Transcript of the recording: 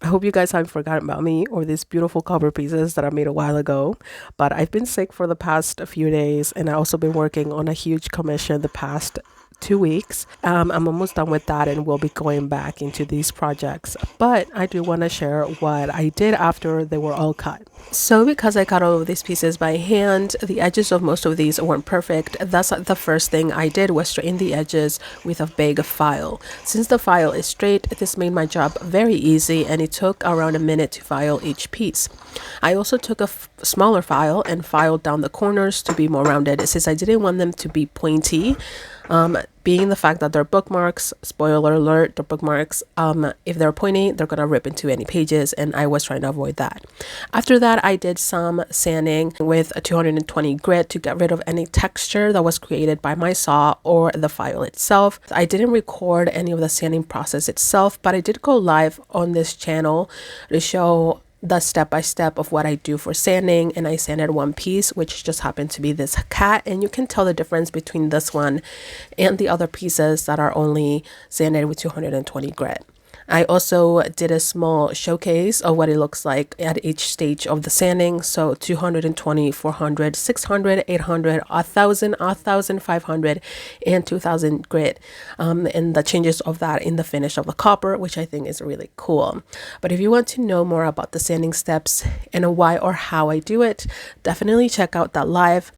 hope you guys haven't forgotten about me or these beautiful cover pieces that I made a while ago. But I've been sick for the past few days, and I also been working on a huge commission the past 2 weeks. I'm almost done with that, and we'll be going back into these projects. But I do want to share what I did after they were all cut. So because I cut all of these pieces by hand, the edges of most of these weren't perfect. That's the first thing I did was straighten the edges with a big file. Since the file is straight, this made my job very easy, and it took around a minute to file each piece. I also took a smaller file and filed down the corners to be more rounded, since I didn't want them to be pointy. Being the fact that they're bookmarks, spoiler alert, the bookmarks, if they're pointy, they're gonna rip into any pages, and I was trying to avoid that. After that, I did some sanding with a 220 grit to get rid of any texture that was created by my saw or the file itself. I didn't record any of the sanding process itself, but I did go live on this channel to show the step-by-step of what I do for sanding, and I sanded one piece, which just happened to be this cat, and you can tell the difference between this one and the other pieces that are only sanded with 220 grit. I also did a small showcase of what it looks like at each stage of the sanding. So 220, 400, 600, 800, 1000, 1500, and 2000 grit. And the changes of that in the finish of the copper, which I think is really cool. But if you want to know more about the sanding steps and why or how I do it, definitely check out that live.